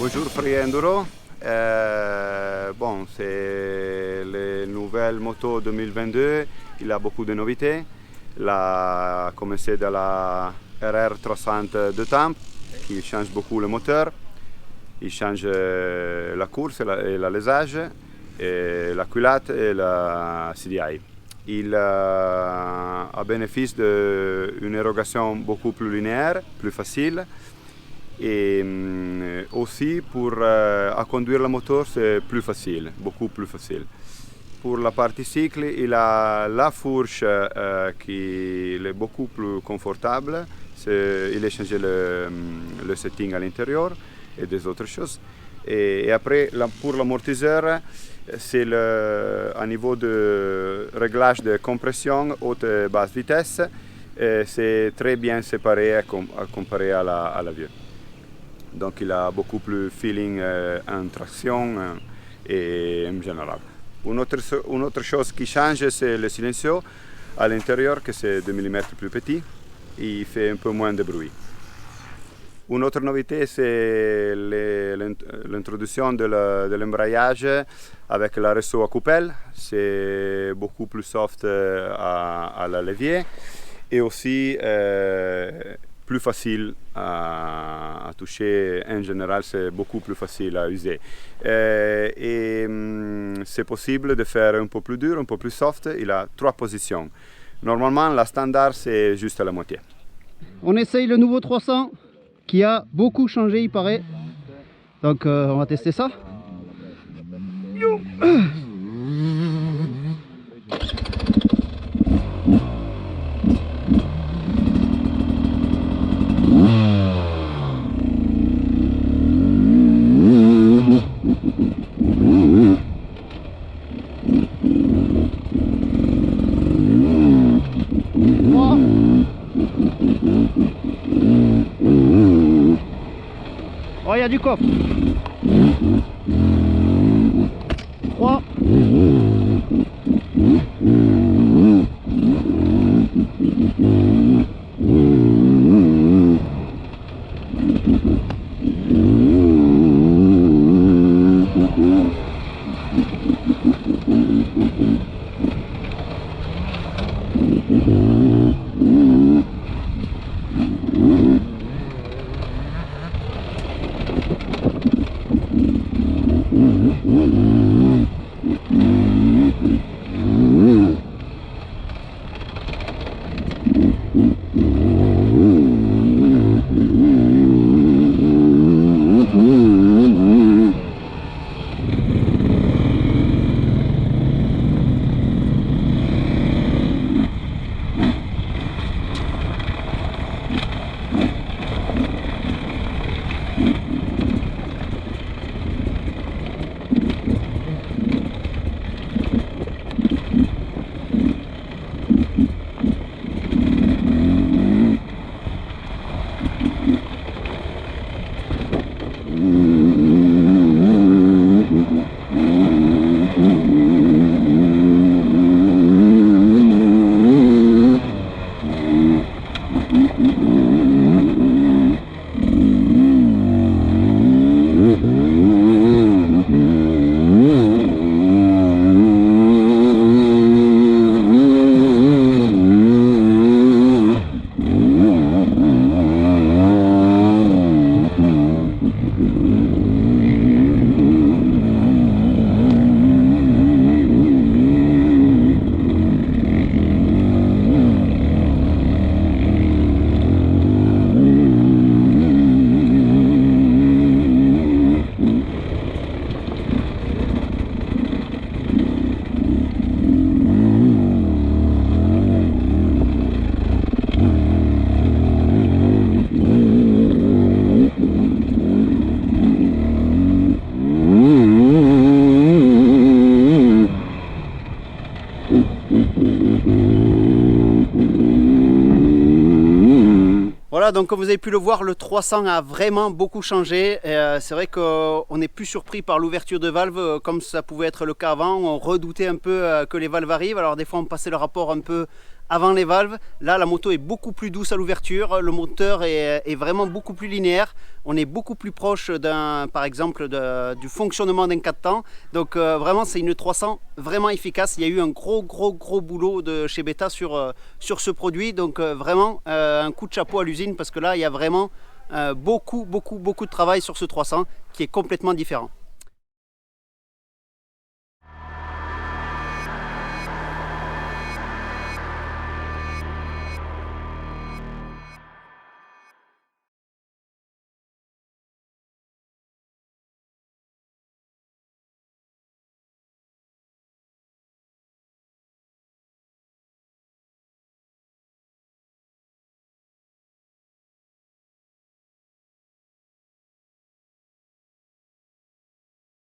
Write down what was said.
Bonjour Free Enduro. Bon, c'est le nouvel moto 2022, il a beaucoup de nouveautés. Il a commencé de la RR 300 de Tamp qui change beaucoup le moteur. Il change la course et l'alésage, et la culotte et la CDI. Il a bénéfice d'une érogation beaucoup plus linéaire, plus facile. Et aussi pour conduire la moto c'est plus facile, beaucoup plus facile. Pour la partie cycle, il a la fourche qui est beaucoup plus confortable. Il a changé le setting à l'intérieur et des autres choses. Et après, pour l'amortisseur, c'est à niveau de réglage de compression haute et basse vitesse. C'est très bien séparé à comparer à la vieux. Donc il a beaucoup plus feeling en traction et en général. Une autre chose qui change, c'est le silencieux à l'intérieur, que c'est 2 mm plus petit. Il fait un peu moins de bruit. Une autre nouveauté, c'est l'introduction de l'embrayage avec la réseau à coupelle. C'est beaucoup plus soft à la levier et aussi plus facile à toucher. En général, c'est beaucoup plus facile à user. C'est possible de faire un peu plus dur, un peu plus soft. Il a 3 positions. Normalement, la standard, c'est juste à la moitié. On essaye le nouveau 300 qui a beaucoup changé, il paraît. Donc, on va tester ça. Oh, il y a du coffre. 3. Voilà, donc comme vous avez pu le voir, le 300 a vraiment beaucoup changé. C'est vrai qu'on n'est plus surpris par l'ouverture de valve comme ça pouvait être le cas avant. On redoutait un peu que les valves arrivent. Alors des fois on passait le rapport un peu avant les valves. Là, la moto est beaucoup plus douce à l'ouverture, le moteur est vraiment beaucoup plus linéaire. On est beaucoup plus proche par exemple du fonctionnement d'un 4 temps. Donc vraiment, c'est une 300 vraiment efficace. Il y a eu un gros boulot de chez Beta sur ce produit. Donc vraiment un coup de chapeau à l'usine parce que là, il y a vraiment beaucoup de travail sur ce 300 qui est complètement différent.